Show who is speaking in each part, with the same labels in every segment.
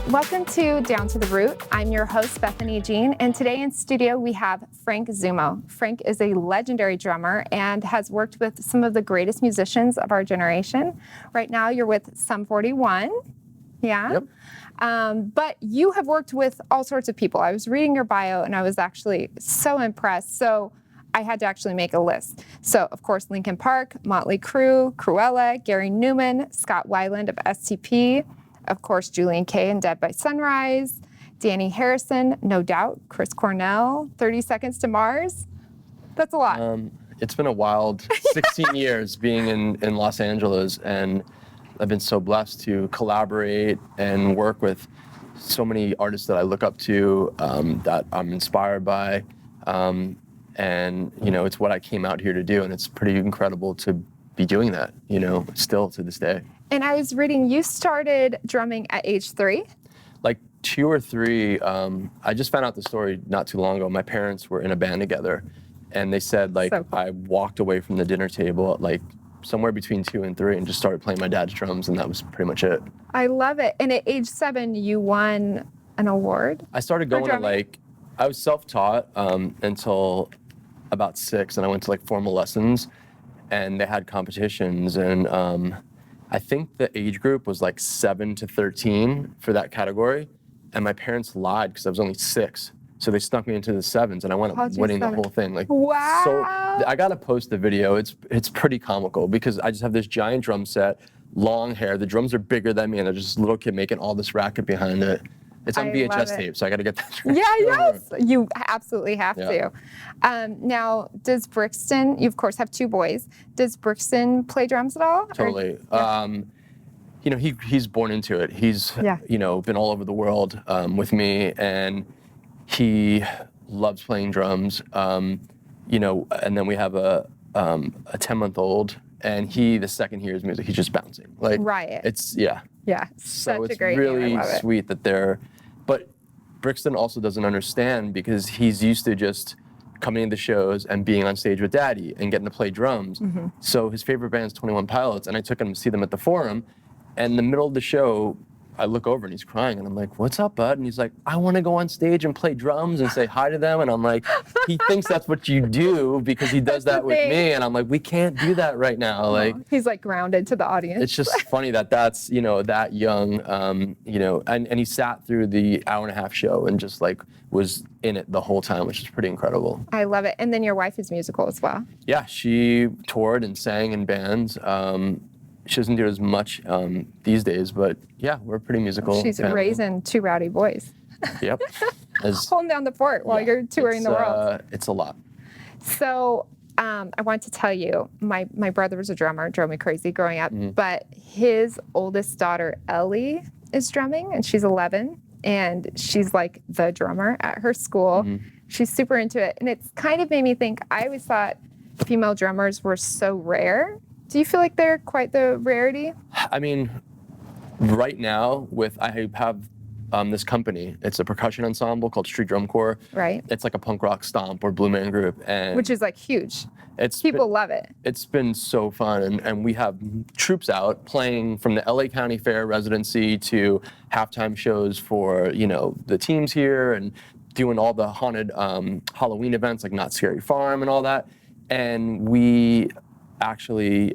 Speaker 1: Welcome to Down to the Root. I'm your host, Bethanie Jean, and today in studio we have Frank Zummo. Frank is a legendary drummer and has worked with some of the greatest musicians of our generation. Right now you're with Sum 41. Yeah?
Speaker 2: Yep.
Speaker 1: But you have worked with all sorts of people. I was reading your bio and I was actually so impressed. So I had to actually make a list. So, of course, Linkin Park, Motley Crue, Cruella, Gary Newman, Scott Weiland of STP, of course, Julian Kay and Dead by Sunrise, Danny Harrison, No Doubt, Chris Cornell, 30 Seconds to Mars. That's a lot.
Speaker 2: It's been a wild 16 years being in Los Angeles, and I've been so blessed to collaborate and work with so many artists that I look up to, that I'm inspired by. And, you know, it's what I came out here to do, and it's pretty incredible to be doing that, you know, still to this day.
Speaker 1: And I was reading you started drumming at age 3?
Speaker 2: Like 2 or 3. I just found out the story not too long ago. My parents were in a band together, and they said, like,
Speaker 1: So cool.
Speaker 2: I walked away from the dinner table at, like, somewhere between 2 and 3 and just started playing my dad's drums, and that was pretty much it.
Speaker 1: I love it. And at age 7, you won an award?
Speaker 2: I started going to, like, I was self-taught until about 6, and I went to, like, formal lessons, and they had competitions, and I think the age group was like 7 to 13 for that category, and my parents lied because I was only 6. So they snuck me into the 7s, and I wound up winning the whole thing. Like,
Speaker 1: wow!
Speaker 2: So I gotta post the video. It's pretty comical because I just have this giant drum set, long hair. The drums are bigger than me, and there's just a little kid making all this racket behind it. It's on VHS tape, so I gotta get that.
Speaker 1: Yeah, yes, you absolutely have to. Now, does Brixton? You of course have 2 boys. Does Brixton play drums at all?
Speaker 2: Totally. You know, he's born into it. He's you know, been all over the world with me, and he loves playing drums. You know, and then we have a 10-month-old, and the second he hears music, he's just bouncing. Like,
Speaker 1: Riot.
Speaker 2: It's
Speaker 1: Yeah,
Speaker 2: so
Speaker 1: such a great
Speaker 2: really
Speaker 1: name. I love it.
Speaker 2: sweet that but Brixton also doesn't understand because he's used to just coming into shows and being on stage with Daddy and getting to play drums.
Speaker 1: Mm-hmm.
Speaker 2: So his favorite band is 21 Pilots, and I took him to see them at the Forum, and in the middle of the show, I look over and he's crying, and I'm like, "What's up, bud?" And he's like, "I want to go on stage and play drums and say hi to them." And I'm like, he thinks that's what you do because he does that with me, and I'm like, we can't do that right now. Like,
Speaker 1: he's like grounded to the audience.
Speaker 2: it's just funny that's, you know, that young, you know, and he sat through the hour-and-a-half show and just like was in it the whole time, which is pretty incredible.
Speaker 1: I love it. And then your wife is musical as well.
Speaker 2: Yeah, she toured and sang in bands. She doesn't do it as much these days, but yeah, we're pretty musical.
Speaker 1: She's
Speaker 2: family.
Speaker 1: raising 2 rowdy boys.
Speaker 2: Yep.
Speaker 1: Holding down the fort while you're touring the world.
Speaker 2: It's a lot.
Speaker 1: So I want to tell you, my brother was a drummer, drove me crazy growing up, but his oldest daughter, Ellie, is drumming, and she's 11, and she's like the drummer at her school. She's super into it, and it's kind of made me think, I always thought female drummers were so rare. Do you feel like they're quite the rarity?
Speaker 2: I mean, right now, I have this company. It's a percussion ensemble called Street Drum Corps.
Speaker 1: Right.
Speaker 2: It's like a punk rock stomp or Blue Man Group, and
Speaker 1: which is like huge. People love it.
Speaker 2: It's been so fun, and we have troops out playing from the LA County Fair residency to halftime shows for, you know, the teams here, and doing all the haunted Halloween events like Not Scary Farm and all that. And we actually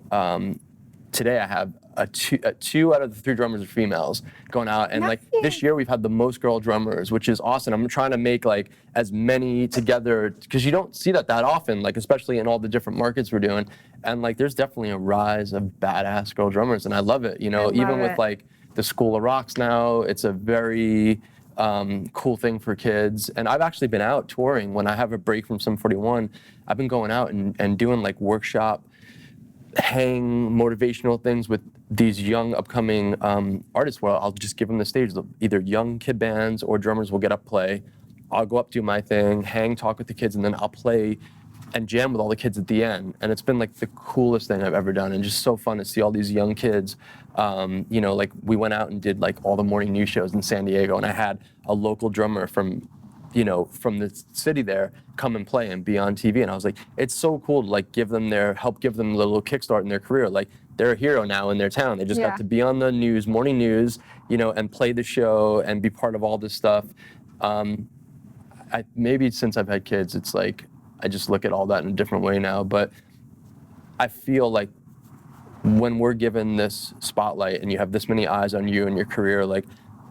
Speaker 2: today I have two out of the 3 drummers are females going out, and like this year we've had the most girl drummers, which is awesome. I'm trying to make like as many together because you don't see that often, like especially in all the different markets we're doing, and like there's definitely a rise of badass girl drummers, and I love it. You know, even with like the School of Rocks now, it's a very cool thing for kids. And I've actually been out touring when I have a break from Sum 41. I've been going out and doing like workshop hang motivational things with these young upcoming artists where I'll just give them the stage. Either young kid bands or drummers will get up, play. I'll go up, do my thing, hang, talk with the kids, and then I'll play and jam with all the kids at the end. And it's been like the coolest thing I've ever done, and just so fun to see all these young kids. You know, like we went out and did like all the morning news shows in San Diego, and I had a local drummer from the city there come and play and be on TV. And I was like, it's so cool to like help give them a little kickstart in their career. Like they're a hero now in their town. They just got to be on the news, morning news, and play the show and be part of all this stuff. Maybe since I've had kids, it's like I just look at all that in a different way now. But I feel like when we're given this spotlight and you have this many eyes on you and your career, like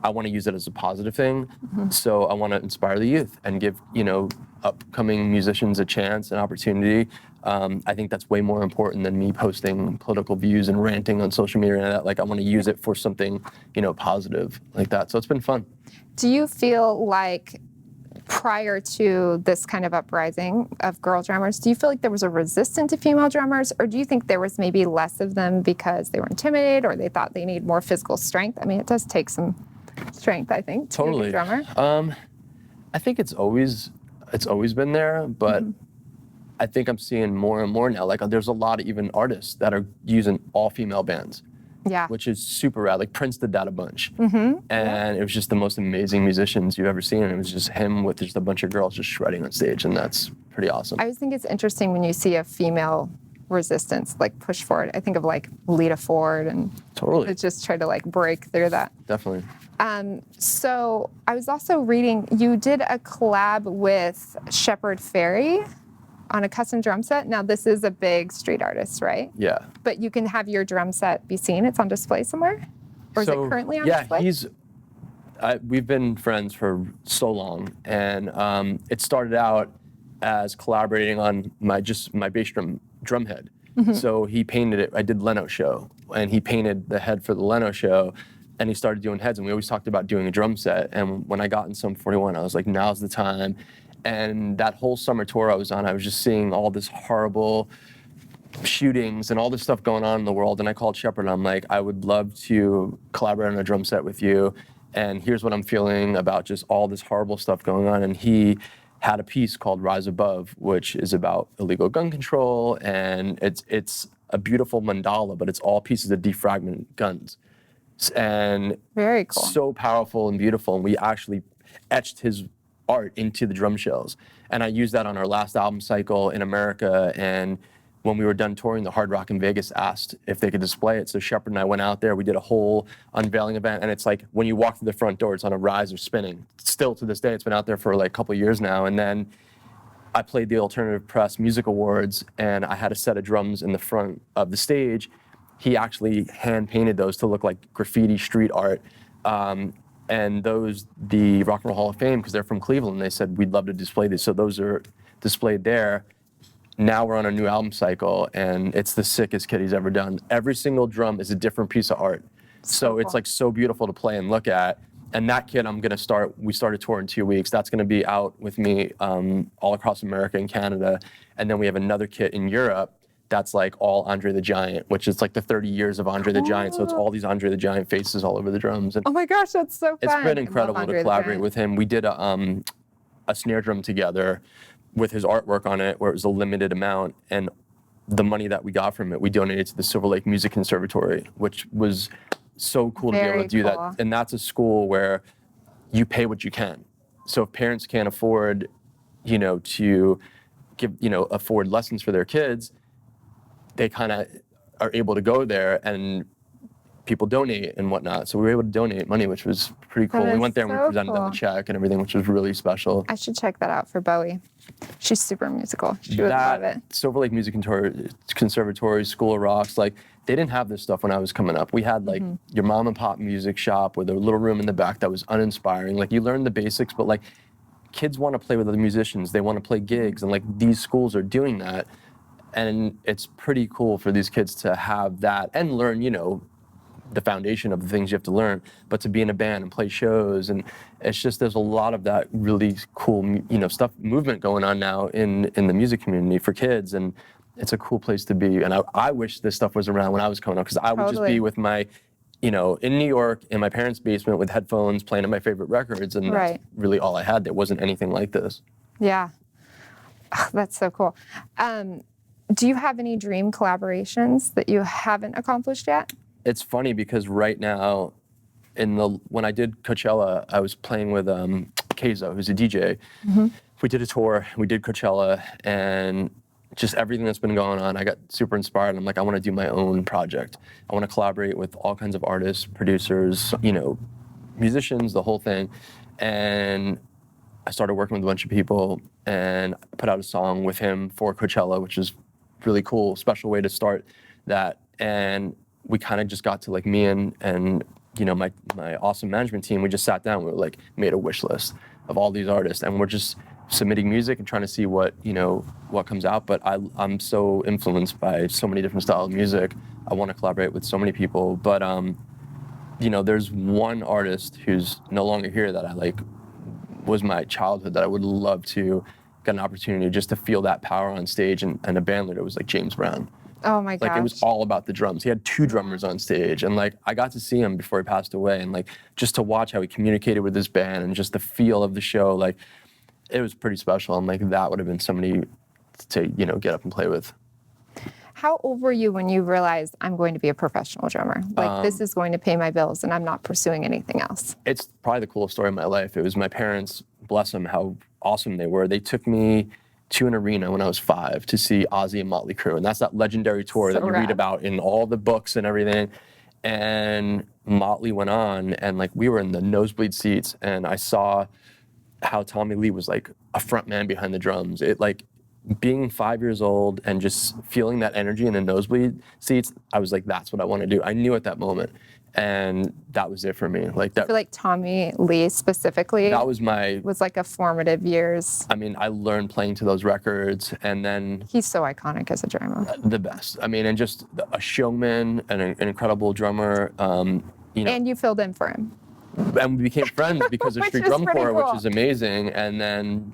Speaker 2: I want to use it as a positive thing. So I want to inspire the youth and give, upcoming musicians a chance, an opportunity. I think that's way more important than me posting political views and ranting on social media and that. Like I want to use it for something, positive like that. So it's been fun.
Speaker 1: Do you feel like prior to this kind of uprising of girl drummers, do you feel like there was a resistance to female drummers, or do you think there was maybe less of them because they were intimidated or they thought they need more physical strength? I mean, it does take some strength, I think, to be a drummer.
Speaker 2: I think it's always been there, but I think I'm seeing more and more now. Like there's a lot of even artists that are using all female bands.
Speaker 1: Yeah.
Speaker 2: Which is super rad. Like Prince did that a bunch. And it was just the most amazing musicians you've ever seen. And it was just him with just a bunch of girls just shredding on stage. And that's pretty awesome.
Speaker 1: I always think it's interesting when you see a female resistance, like push forward. I think of like Lita Ford and just try to like break through that.
Speaker 2: Definitely.
Speaker 1: So I was also reading, you did a collab with Shepard Fairey on a custom drum set. Now this is a big street artist, right?
Speaker 2: Yeah.
Speaker 1: But you can have your drum set be seen. It's on display somewhere? Or is it currently on display?
Speaker 2: Yeah, we've been friends for so long. And it started out as collaborating on my bass drum head. So he painted it. I did Leno show and he painted the head for the Leno show and he started doing heads and we always talked about doing a drum set. And when I got in Sum 41, I was like, now's the time. And that whole summer tour I was on, I was just seeing all this horrible shootings and all this stuff going on in the world. And I called Shepard and I'm like, I would love to collaborate on a drum set with you. And here's what I'm feeling about just all this horrible stuff going on. And he had a piece called Rise Above, which is about illegal gun control. And it's a beautiful mandala, but it's all pieces of defragmented guns. And
Speaker 1: very cool.
Speaker 2: So powerful and beautiful. And we actually etched his art into the drum shells. And I used that on our last album cycle in America. And when we were done touring, the Hard Rock in Vegas asked if they could display it. So Shepard and I went out there, we did a whole unveiling event. And it's like, when you walk through the front door, it's on a riser spinning. Still to this day, it's been out there for like a couple of years now. And then I played the Alternative Press Music Awards and I had a set of drums in the front of the stage. He actually hand painted those to look like graffiti street art. And those, the Rock and Roll Hall of Fame, because they're from Cleveland, they said, we'd love to display these. So those are displayed there. Now we're on a new album cycle, and it's the sickest kit he's ever done. Every single drum is a different piece of art. So it's like so beautiful to play and look at. And that kit we start a tour in 2 weeks. That's gonna be out with me all across America and Canada. And then we have another kit in Europe that's like all Andre the Giant, which is like the 30 years of Andre the Giant. So it's all these Andre the Giant faces all over the drums. And
Speaker 1: oh my gosh, that's so fun.
Speaker 2: It's been incredible to collaborate with him. We did a snare drum together with his artwork on it, where it was a limited amount. And the money that we got from it, we donated to the Silver Lake Music Conservatory, which was so cool to be able to do that. And that's a school where you pay what you can. So if parents can't afford, to give, afford lessons for their kids, they kind of are able to go there and people donate and whatnot. So we were able to donate money, which was pretty cool. We went there and we presented them a check and everything, which was really special.
Speaker 1: I should check that out for Bowie. She's super musical. She would love it.
Speaker 2: Silver Lake Music Conservatory, School of Rocks, like they didn't have this stuff when I was coming up. We had like your mom and pop music shop with a little room in the back that was uninspiring. Like you learn the basics, but like kids want to play with other musicians. They want to play gigs, and like these schools are doing that. And it's pretty cool for these kids to have that and learn, the foundation of the things you have to learn, but to be in a band and play shows. And it's just, there's a lot of that really cool, movement going on now in the music community for kids. And it's a cool place to be. And I wish this stuff was around when I was coming up, because I would just be with my, in New York in my parents' basement with headphones playing my favorite records. And that's really all I had. There wasn't anything like this.
Speaker 1: Yeah. Oh, that's so cool. Do you have any dream collaborations that you haven't accomplished yet?
Speaker 2: It's funny because right now, when I did Coachella, I was playing with Keizo, who's a DJ. We did a tour, we did Coachella, and just everything that's been going on, I got super inspired. I'm like, I want to do my own project. I want to collaborate with all kinds of artists, producers, musicians, the whole thing. And I started working with a bunch of people and put out a song with him for Coachella, which is really cool, special way to start that. And we kind of just got to like me and my awesome management team. We just sat down. We were like made a wish list of all these artists, and we're just submitting music and trying to see what comes out. But I'm so influenced by so many different styles of music. I want to collaborate with so many people. But there's one artist who's no longer here that I like was my childhood that I would love to get an opportunity just to feel that power on stage, and a band leader was like James Brown.
Speaker 1: Oh my gosh.
Speaker 2: Like, it was all about the drums. He had 2 drummers on stage, and like I got to see him before he passed away, and like just to watch how he communicated with his band and just the feel of the show, like it was pretty special. And like that would have been somebody to get up and play with.
Speaker 1: How old were you when you realized I'm going to be a professional drummer? Like, this is going to pay my bills and I'm not pursuing anything else?
Speaker 2: It's probably the coolest story of my life. It was my parents, bless them, how awesome they were. They took me to an arena when I was 5 to see Ozzy and Motley Crue. And that's that legendary tour
Speaker 1: So
Speaker 2: that you read about in all the books and everything. And Motley went on, and like we were in the nosebleed seats, and I saw how Tommy Lee was like a front man behind the drums. It like, being 5 years old and just feeling that energy in the nosebleed seats, I was like, that's what I want to do. I knew at that moment. And that was it for me. Like that.
Speaker 1: I feel like Tommy Lee specifically
Speaker 2: That was
Speaker 1: like a formative years.
Speaker 2: I mean, I learned playing to those records, and then
Speaker 1: He's so iconic as a drummer.
Speaker 2: The best. I mean, and just a showman and an incredible drummer. And
Speaker 1: you filled in for him.
Speaker 2: And we became friends because of
Speaker 1: Which
Speaker 2: Street
Speaker 1: is
Speaker 2: Drum
Speaker 1: pretty
Speaker 2: Corps,
Speaker 1: cool.
Speaker 2: which is amazing. And then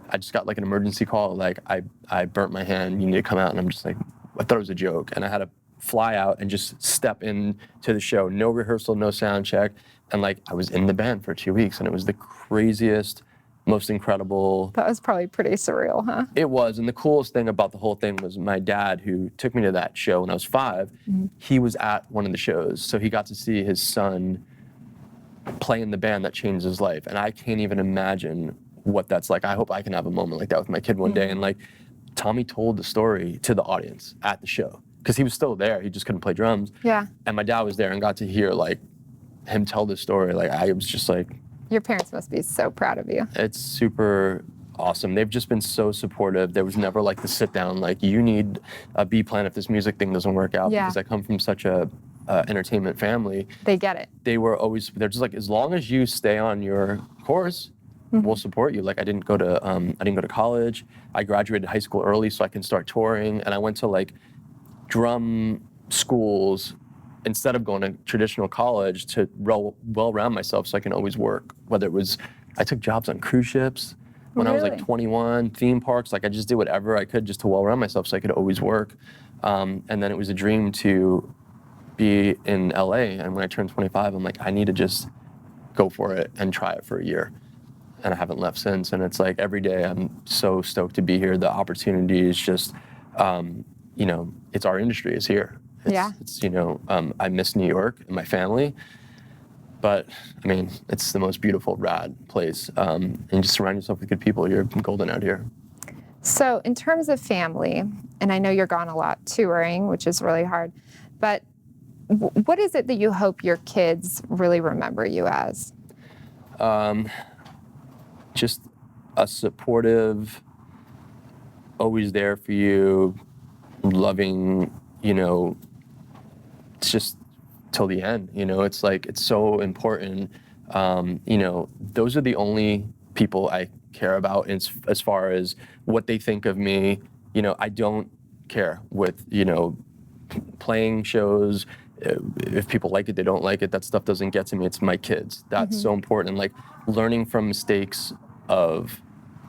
Speaker 2: I just got like an emergency call, like I burnt my hand, you need to come out. And I'm just like, I thought it was a joke. And I had to fly out and just step into the show. No rehearsal, no sound check. And like, I was in the band for 2 weeks, and it was the craziest, most incredible.
Speaker 1: That was probably pretty surreal, huh?
Speaker 2: It was. And the coolest thing about the whole thing was my dad, who took me to that show when I was 5, he was at one of the shows. So he got to see his son play in the band that changed his life. And I can't even imagine what that's like. I hope I can have a moment like that with my kid one day. And like, Tommy told the story to the audience at the show, because he was still there. He just couldn't play drums.
Speaker 1: Yeah.
Speaker 2: And my dad was there and got to hear like him tell the story. Like, I was just like,
Speaker 1: Your parents must be so proud of you.
Speaker 2: it's super awesome. They've just been so supportive. There was never like the sit down, like, you need a B plan if this music thing doesn't work out.
Speaker 1: Yeah.
Speaker 2: Because I come from such a entertainment family.
Speaker 1: They get it.
Speaker 2: They're just like, as long as you stay on your course, we'll support you. Like, I didn't go to college. I graduated high school early so I can start touring. And I went to like drum schools instead of going to traditional college to well-round myself so I can always work. Whether it was, I took jobs on cruise ships when I was like
Speaker 1: Really?
Speaker 2: 21, theme parks. Like, I just did whatever I could just to well-round myself so I could always work. And then it was a dream to be in LA. And when I turned 25, I'm like, I need to just go for it and try it for a year. And I haven't left since. And it's like, every day I'm so stoked to be here. The opportunity is just, it's our industry is here. It's, I miss New York and my family, but I mean, it's the most beautiful, rad place. And just surround yourself with good people. You're golden out here.
Speaker 1: So in terms of family, and I know you're gone a lot touring, which is really hard, but what is it that you hope your kids really remember you as?
Speaker 2: Just a supportive, always there for you, loving, it's just till the end, it's like, it's so important. Those are the only people I care about as far as what they think of me. I don't care with, playing shows. If people like it, they don't like it. That stuff doesn't get to me. It's my kids. That's so important. Like, learning from mistakes of,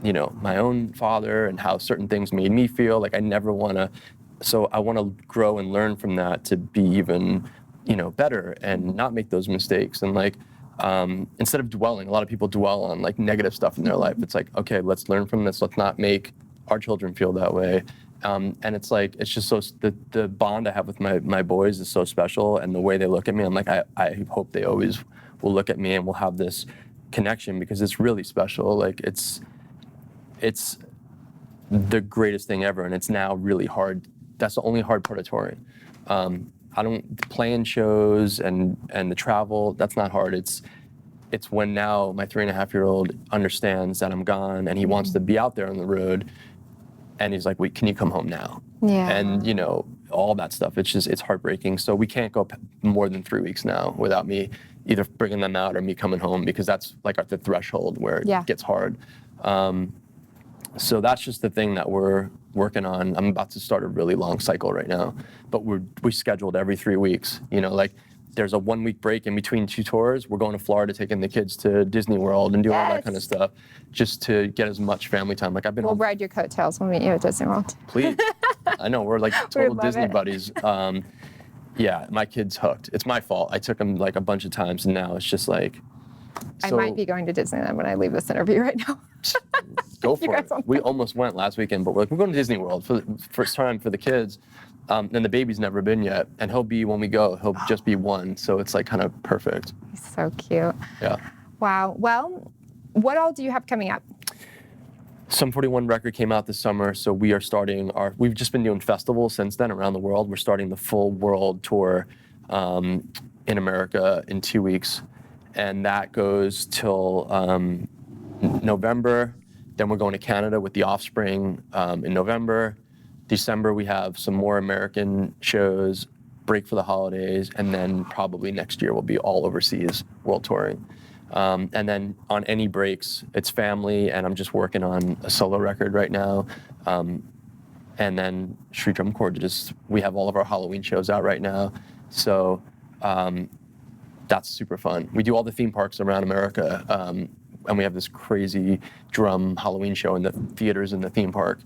Speaker 2: my own father and how certain things made me feel. Like, I never want to. So I want to grow and learn from that to be even, better and not make those mistakes. And like, instead of dwelling, a lot of people dwell on like negative stuff in their life. It's like, okay, let's learn from this. Let's not make our children feel that way. And it's like, it's just so, the bond I have with my boys is so special. And the way they look at me, I'm like, I hope they always will look at me and we'll have this connection, because it's really special. Like, it's the greatest thing ever, and it's now really hard. That's the only hard part of touring. I don't plan shows and the travel. That's not hard. It's when now my 3.5-year-old understands that I'm gone and he wants to be out there on the road, and he's like, "Wait, can you come home now?"
Speaker 1: Yeah.
Speaker 2: And all that stuff. It's heartbreaking. So we can't go more than 3 weeks now without me either bringing them out or me coming home, because that's like at the threshold where it gets hard. So that's just the thing that we're working on. I'm about to start a really long cycle right now, but we scheduled every 3 weeks. Like there's a 1 week break in between 2 tours. We're going to Florida, taking the kids to Disney World and doing all that kind of stuff, just to get as much family time. Like
Speaker 1: We'll ride your coattails. We'll meet you at Disney World.
Speaker 2: Please. I know, we're like total Disney buddies. Yeah, my kid's hooked. It's my fault. I took him like a bunch of times, and now it's just like.
Speaker 1: I might be going to Disneyland when I leave this interview right now.
Speaker 2: Go for it. We almost went last weekend, but we're going to Disney World for the first time for the kids. And the baby's never been yet, and he'll be, when we go, he'll just be 1, so it's like kind of perfect.
Speaker 1: He's so cute.
Speaker 2: Yeah.
Speaker 1: Wow. Well, what all do you have coming up?
Speaker 2: Sum 41 record came out this summer, so we are starting we've just been doing festivals since then around the world. We're starting the full world tour in America in 2 weeks, and that goes till November. Then we're going to Canada with The Offspring in November. December, we have some more American shows, break for the holidays, and then probably next year we'll be all overseas world touring. And then on any breaks, it's family, and I'm just working on a solo record right now. And then Street Drum Corps, we have all of our Halloween shows out right now. So that's super fun. We do all the theme parks around America, and we have this crazy drum Halloween show in the theaters in the theme park.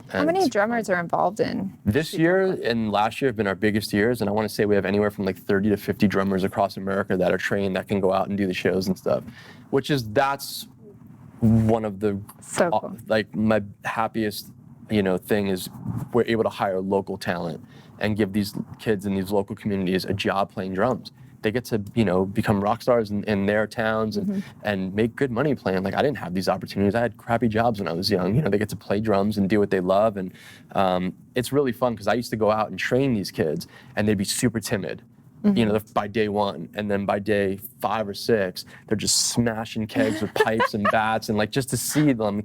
Speaker 1: How many drummers are involved in?
Speaker 2: This year and last year have been our biggest years, and I want to say we have anywhere from like 30 to 50 drummers across America that are trained, that can go out and do the shows and stuff, that's one of the,
Speaker 1: cool.
Speaker 2: Like my happiest, thing is we're able to hire local talent and give these kids in these local communities a job playing drums. They get to, become rock stars in their towns and make good money playing. Like I didn't have these opportunities. I had crappy jobs when I was young. They get to play drums and do what they love. And it's really fun because I used to go out and train these kids and they'd be super timid, by day 1. And then by day 5 or 6, they're just smashing kegs with pipes and bats. And like just to see them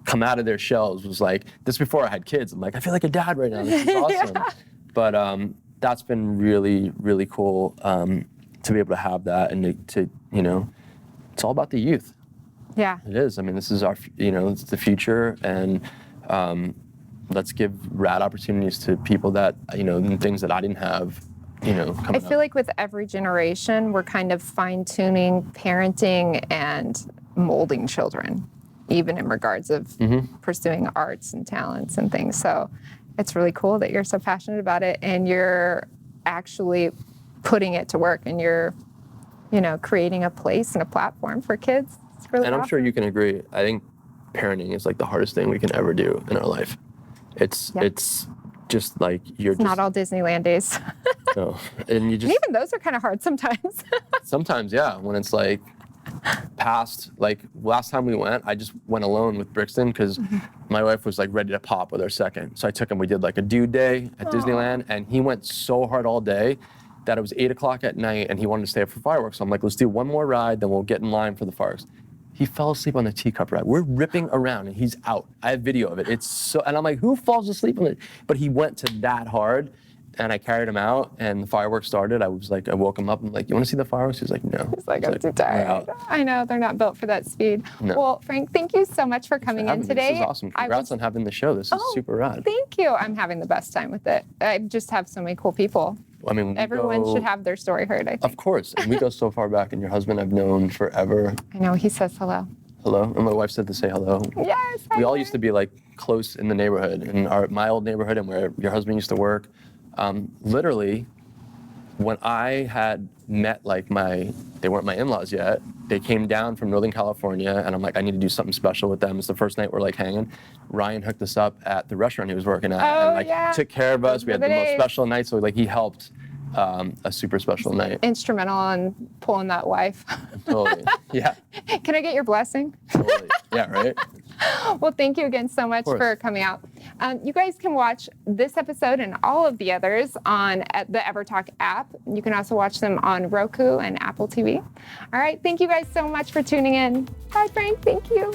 Speaker 2: come out of their shells was like, this before I had kids. I'm like, I feel like a dad right now. This is awesome. But that's been really, really cool. To be able to have that and to it's all about the youth.
Speaker 1: Yeah.
Speaker 2: It is. I mean, this is our, it's the future, and let's give rad opportunities to people that, and things that I didn't have,
Speaker 1: I feel like with every generation, we're kind of fine-tuning parenting and molding children, even in regards of pursuing arts and talents and things. So it's really cool that you're so passionate about it, and you're actually putting it to work, and you're, creating a place and a platform for kids. It's really
Speaker 2: I'm sure you can agree. I think parenting is like the hardest thing we can ever do in our life. It's just like
Speaker 1: it's not all Disneyland days.
Speaker 2: No, and you just.
Speaker 1: And even those are kind of hard sometimes.
Speaker 2: Sometimes, yeah. When it's like past, like last time we went, I just went alone with Brixton because my wife was like ready to pop with her second. So I took him. We did like a dude day at Disneyland, and he went so hard all day that it was 8 o'clock at night and he wanted to stay up for fireworks. So I'm like, let's do one more ride, then we'll get in line for the fireworks. He fell asleep on the teacup ride. We're ripping around and he's out. I have video of it. It's so, and I'm like, who falls asleep on it? But he went to that hard, and I carried him out, and the fireworks started. I woke him up and like, you want to see the fireworks? He's like, no.
Speaker 1: He's like, I'm too tired. I know, they're not built for that speed.
Speaker 2: No.
Speaker 1: Well, Frank, thank you so much for coming in today.
Speaker 2: This is awesome. Congrats on having the show. This is super rad.
Speaker 1: Thank you. I'm having the best time with it. I just have so many cool people.
Speaker 2: I mean,
Speaker 1: everyone should have their story heard, I think.
Speaker 2: Of course. And we go so far back, and your husband I've known forever.
Speaker 1: I know, he says hello.
Speaker 2: Hello. And my wife said to say hello.
Speaker 1: Yes.
Speaker 2: We all used to be like close in the neighborhood, in my old neighborhood and where your husband used to work. Literally, when I had met they weren't my in-laws yet, they came down from Northern California, and I'm like, I need to do something special with them. It's the first night we're like hanging. Ryan hooked us up at the restaurant he was working at, and took care of us. We had the most special night, so he helped a super special night.
Speaker 1: Instrumental in pulling that wife.
Speaker 2: Totally, yeah.
Speaker 1: Can I get your blessing?
Speaker 2: Totally, yeah, right?
Speaker 1: Well, thank you again so much for coming out. You guys can watch this episode and all of the others on the EVERTALK app. You can also watch them on Roku and Apple TV. All right, thank you guys so much for tuning in. Bye, Frank. Thank you.